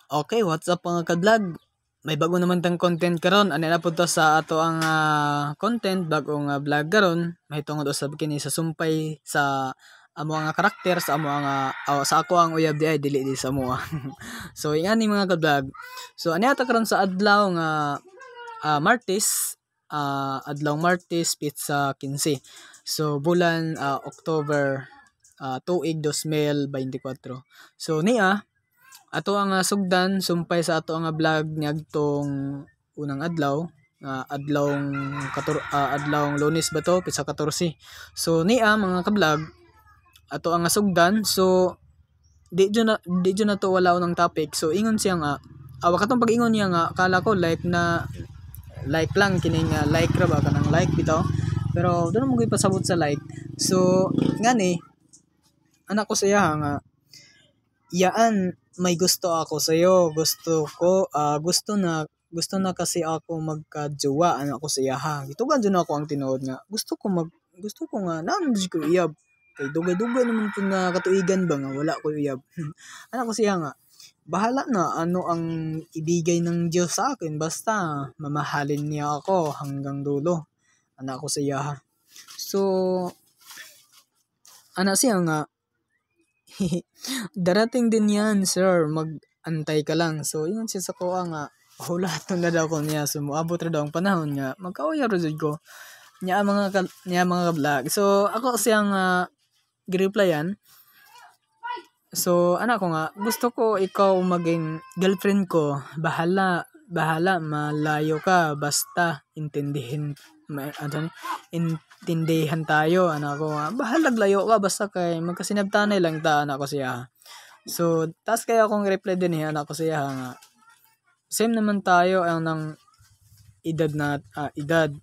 Okay, what's up mga ka-vlog? May bago naman tang content karon. Ano na punta sa ato ang content bagong vlog karon. May tungod usab kini sa sumpay sa amo nga karakter sa amo nga sa ako ang uyab di ay dili di sa amo. So ingani mga ka-vlog. So ani ata karon sa adlaw nga Martes, adlaw Martes pizza 15. So bulan October tuig 2024. So niya ato ang sugdan sumpay sa ato ang vlog niagtong unang adlaw adlawng Lunes ba to pisa 14. So niya mga ka-vlog ato ang sugdan. So di jud na to wala unang topic. So ingon siya nga awa katong pag-ingon niya nga akala ko like lang kining like ra ba kanang like bitaw. Pero doon mo gyud pasabot sa like. So ngani anak ko siya nga yaan may gusto ako sa iyo. Gusto na kasi ako magkajowa anak ko siya ha. Gitugan jud ako ang tinuod nga. Gusto ko nga naan ko iyab. Kay dugay-dugay naman ko nga katuigan ba nga wala ko iyab. Anak ko siya nga bahala na ano ang ibigay ng Diyos sa akin basta mamahalin niya ako hanggang dulo. Anak ko siya ha. So anak siya nga darating din yan, sir. Mag-antay ka lang. So, yun siya sa kuha nga. Hulaton na daw ko niya. So, moabot na daw ang panahon nga. Magkauya rin ko. Niya mga vlog. So, ako siyang gi-replyan. So, anak ko nga, gusto ko ikaw maging girlfriend ko. Bahala, malayo ka. Basta, intindihan tayo, anak ko nga. Bahalag layo ka, basta kay magkasinabtanay lang ta, anak ko siya. So, tas kaya akong reply din anak ko siya nga. Same naman tayo ang ng edad.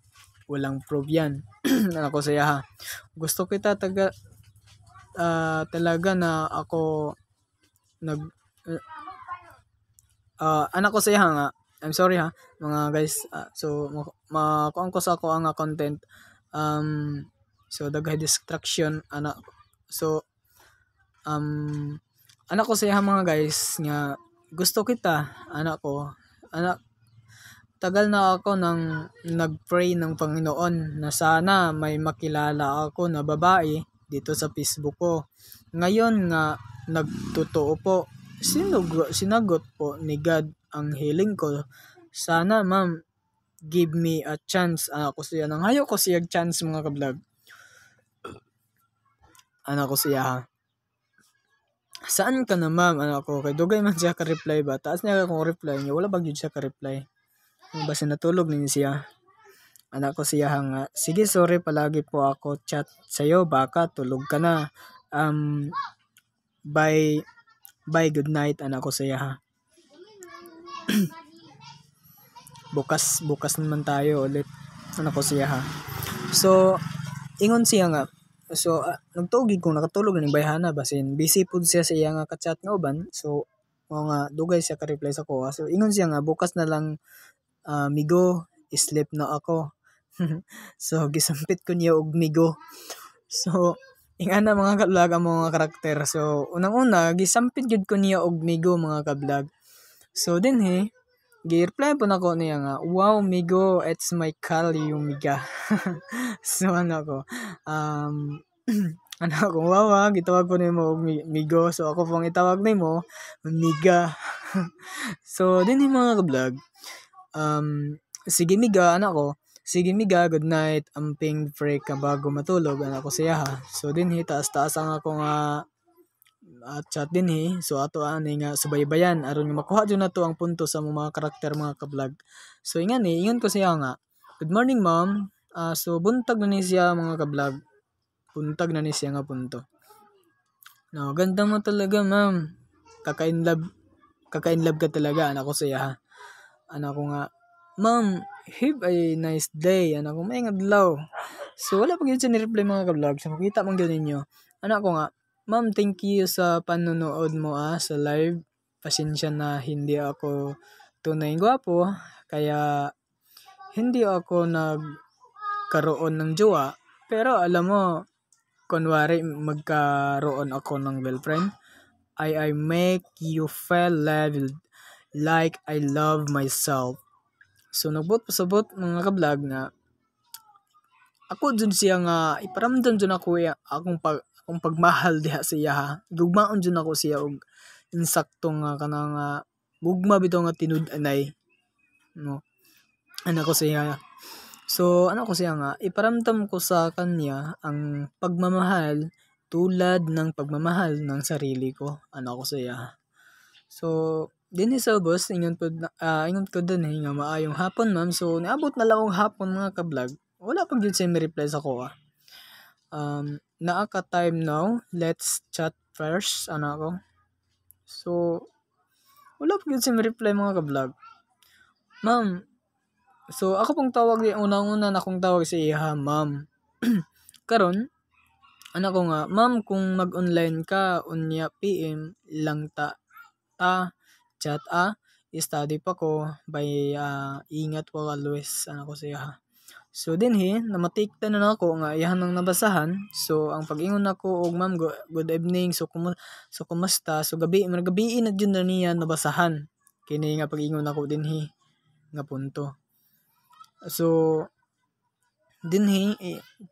Walang proof yan. Anak ko siya. Gusto kita talaga na ako anak ko siya nga. I'm sorry ha, mga guys. So, makuang ko sa ako ang content. So, daghay distraction, anak. So, anak ko siya mga guys nga gusto kita anak ko tagal na ako nang nagpray ng Panginoon na sana may makilala ako na babae dito sa Facebook ko. Ngayon nga nagtotoo po, sinagot po ni God ang hiling ko. Sana ma'am give me a chance. Anak ko siya nang hayo ko siya chance mga ka-vlog. Anak ko siya ha. Saan ka na ma'am anak ko? Kay dugay man siya ka-reply ba? Taas niya akong reply niya. Wala bagyod siya ka-reply. Basta natulog din siya. Anak ko siya nga. Sige sorry palagi po ako chat sa'yo. Baka tulog ka na. Bye good night anak ko siya ha. bukas naman tayo ulit. Anak ko siya ha. So ingon siya nga. So, nagtugid kung nakatulog na bayhana basin busy pud siya sa iya nga ka-chat nga uban. So, nga dugay siya ka-reply sa ko. So, ingon siya nga bukas na lang migo, sleep na ako. So, gisampit ko niya og migo. So, ingana mga ka-vlog ang mga karakter. So, unang-una gisampit gid ko niya og migo mga ka-vlog. So, dinhi gi-reply po nako niya nga, wow, migo, it's my call yung miga. So, ano ko, ano ko, wow, gitawag ko nimo migo. So, ako pong itawag nimo miga. So, din yung mga ka-vlog. Sige miga, anak ko. Sige miga, good night. Amping pray ka bago matulog. Anak ko siya ha. So, din taas-taas ang ako nga chat din so ato ani nga subaybayan aron nga makuha jud nato ang punto sa mga karakter mga ka-vlog. So ingon ko siya nga good morning ma'am. So buntag na ni siya mga ka-vlog. Buntag na ni siya nga punto. No, ganda mo talaga ma'am. Kaka-in love ka talaga anak ko siya ha. Anak ko nga ma'am have a nice day. Anak ko may adlaw. So wala pa gyud siya ni-reply mga ka-vlog. So makita man gyud ninyo. Anak ko nga ma'am, thank you sa panonood mo sa live. Pasensya na hindi ako tunay gwapo. Kaya hindi ako nagkaroon ng jowa. Pero alam mo, kunwari magkaroon ako ng girlfriend, I make you feel loved. like I love myself. So nagbot pasabot mga ka-vlog nga ako dun siya nga iparamdam dun ako akong pagmahal diha sa iya ha. Gugmaon dun ako siya og insakto nga kanang gugma bitaw nga tinud-anay no. Ano ko siya. So ano ko siya nga iparamdam ko sa kanya ang pagmamahal tulad ng pagmamahal ng sarili ko. Ano ko siya. So dinhi sa boss ingon ko dun nga maayong hapon ma'am. So niabot na lang og hapon mga ka-vlog. Wala pag yun siya reply sa ko naa ka time now, let's chat first, ano ako. So, wala pag yun siya reply mga ka-vlog. Ma'am, so ako pong tawag, unang-una na akong tawag sa iya, ma'am. Karon, ano ko nga, ma'am kung mag-online ka, unya PM lang chat study pa ko, by ingat ko always, ano ko siya. So dinhi namatikta na nako nga iyahan nang nabasahan. So ang pag-ingon nako og ma'am good evening. So kumusta? So gabi na jud na niya nabasahan. Kini nga pag-ingon nako dinhi nga punto. So dinhi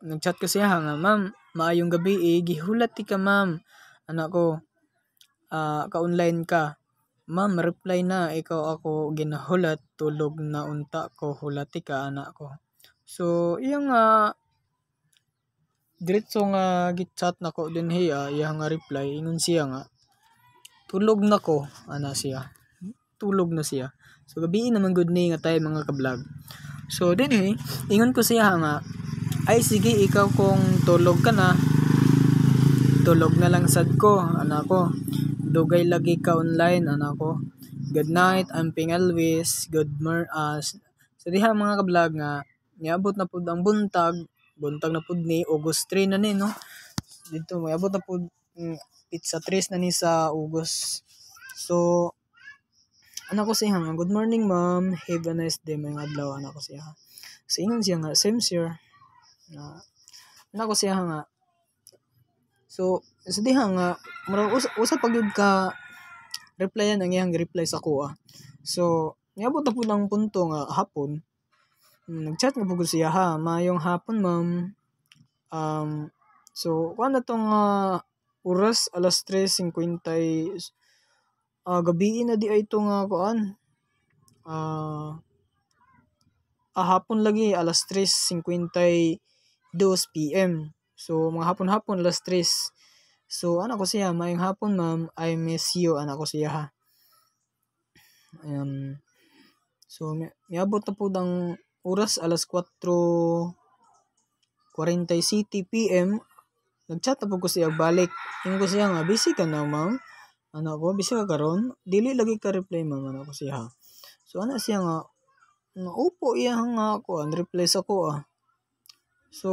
nagchat ko siya nga ma'am maayong gabi gihulat ti ka ma'am. Anak ko ka-online ka. Ma'am reply na ikaw ako ginahulat tulog na unta ko hulati ka anak ko. So, iyang diretso nga git-chat nako dinhi iyang nga reply ingon siya nga tulog na ko ana siya. Tulog na siya. So gabi naman good ni nga tayo mga ka-vlog. So dinhi ingon ko siya nga ay sige ikaw kung tulog ka na. Tulog na lang sad ko anak ko. Dugay lagi ka online anak ko. Good night, amping always. So diha mga ka-vlog nga niabot na pud ang buntag na pud ni August 3 na ni no. Dito niabot na pud pizza 3 na ni sa August. So anak ko siya nga good morning ma'am, have a nice day mga adlaw anak ko siya. So ingon siya nga same sir. Anak ko siya nga so diha nga murag usa pag yun ka replyan ang iyang reply sa ko So niabot na pud ang punto nga hapon nag-chat nga po siya ha. Mayong hapon ma'am. So kuan na tong oras alas 3:50 gabi na di ay ito nga kuan. Hapon lagi alas 3:52 PM. So mga hapon-hapon alas 3. So ano ko siya mayong hapon ma'am. I miss you anak ko siya ha. So miabot na po ang oras alas 4:40 PM. Nagchat na po ko siya balik. Ingon ko siya nga busy ka na ma'am. Anak ko busy ka karon? Dili lagi ka reply ma'am anak ko siya. So ana siya nga upo iya nga ako reply sa ko So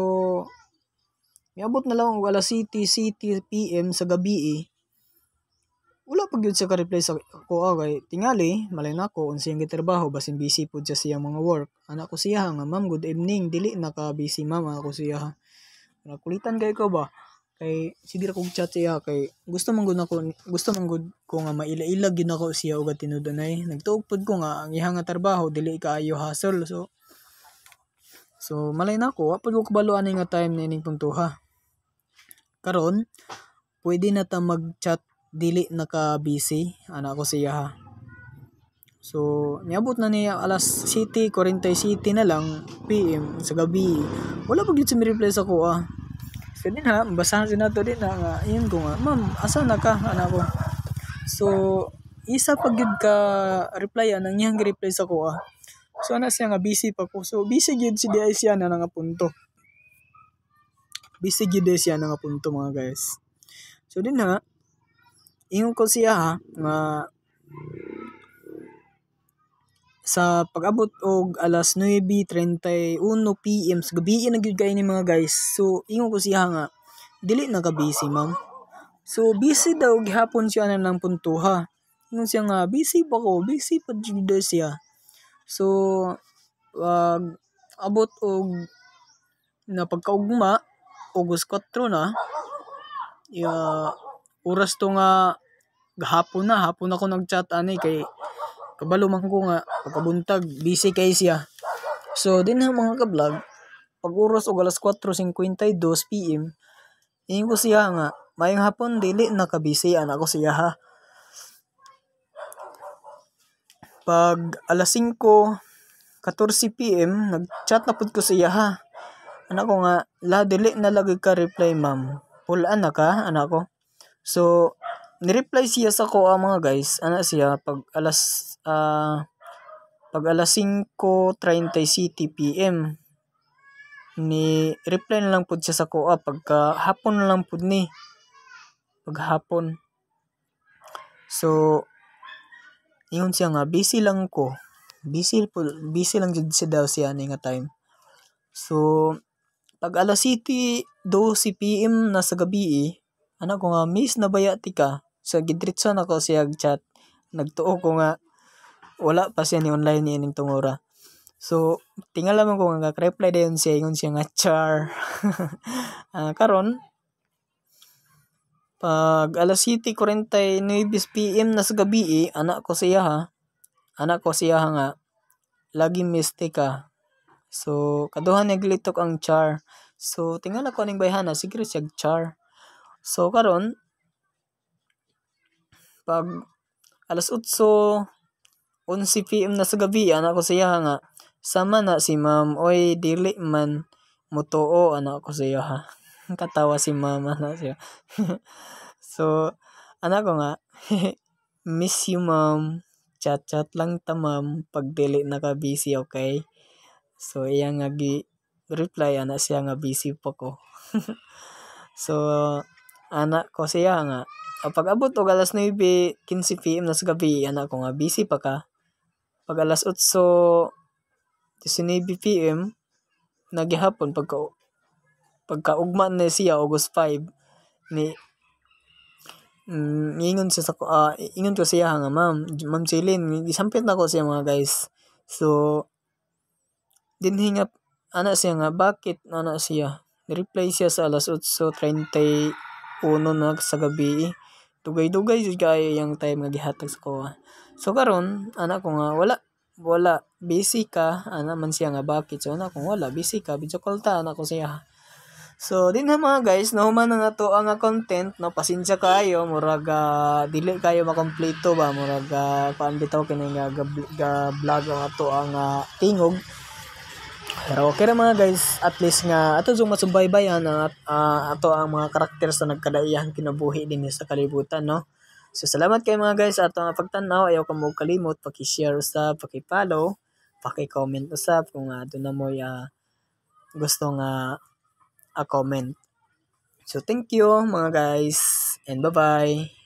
miabot na lang og alas 7 PM sa gabi wala pag yun siya ka-reply sa ko kay tingali malay nako unsang gitrabaho basin busy pud siya mga work. Anak ko siya nga ma'am good evening dili na ka busy ma'am ako siya. Nakulitan kay ko ba kay sige ra kog chat siya kay gusto man gud ko nga maila-ilag gyud nako siya og tinud-anay. Nagtuog pud ko nga ang iyang nga trabaho dili kaayo hustle so malay nako wa pud ko kabaluan nga time na ining puntuha. Karon pwede na ta mag-chat dili naka-busy anak ko siya ha. So niabot na niya alas 7:47 na lang PM sa gabi. Wala pag yun si reply sa ko So din ha, basahan sinato din nga iyon ko nga ma'am asa na ka anak ko. So isa pag yun ka reply ang iyang reply sa ko So ana siya nga busy pa ko. So busy gyud si di siya na nga punto. Busy gyud siya na nga punto mga guys. So din ha ingon ko siya nga sa pag-abot og alas 9:31 PM sa gabi na gyud kay ni mga guys. So ingon ko siya nga dili na ka busy ma'am. So busy daw gihapon siya na ng puntuha. Ingon siya nga busy pa jud siya. So abot og na pagkaugma August 4 na oras to nga hapon ako nag-chat ani kay kabalo man ko nga pagkabuntag busy kay siya. So dinha mga ka-vlog, pag oras og alas 4:52 PM, ingon ko siya nga mayong hapon dili na ka busy ana ko siya ha. Pag alas 5:14 PM nag-chat na pud ko siya ha. Ana ko nga la dili na lagi ka reply ma'am. Pulaan na ka ana ko. So ni-reply siya sa ko mga guys. Ana siya pag alas 5:30 City PM ni reply na lang pud siya sa ko pagka hapon na lang pud ni. Paghapon. So ingon siya nga busy lang ko. Busy lang jud siya daw siya ni nga time. So pag alas 7:12 PM na sa gabi, ana ko nga miss na baya ti ka. So gidritso na ko siya chat. Nagtuo ko nga wala pa siya ni online ni ining tungora. So tingala man ko nga reply dayon siya ingon siya nga char. Karon pag alas 7:49 PM na sa gabi, anak ko siya nga lagi miss ka. So kaduhan naglitok ang char. So tingala ko ning bayhana siguro siya char. So karon pag alas 8:11 PM na sa gabi, anak ko siya nga sama na si ma'am oy dili man mutuo anak ko siya ha. Katawa si mama na siya. So anak ko nga miss you ma'am. Chat lang ta ma'am pag dili na ka busy okay. So iya nga reply ana siya nga busy pa ko. So anak ko siya nga pag abot og alas 9:15 PM na sa gabi anak ko nga busy pa ka. Pag alas 8:19 PM nagihapon pagka ugma na siya August 5 ni ingon siya ingon ko siya nga ma'am Celine gisampit na ko siya mga guys. So dinhi nga ana siya nga bakit ana siya reply siya sa alas 8:31 na sa gabi. Dugay-dugay jud kaayo yang time nga gihatag sa ko. So karon ana ko nga wala busy ka ana man siya nga bakit. So ana ko wala busy ka video call ta ana ko siya. So din mga guys nahuman na nato ang content no pasensya kayo murag dili kayo makompleto ba murag paan bitaw kini nga vlog ang ato ang tingog. Pero okay ra mga guys, at least nga ato yung masubaybayan ato ang mga karakter sa nagkadaihan kinabuhi din sa kalibutan no. So salamat kay mga guys ato nga pagtan-aw, ayaw ka mo kalimot paki-share usab, paki-follow, paki-comment usab kung adto na mo gusto nga comment. So thank you mga guys and bye-bye.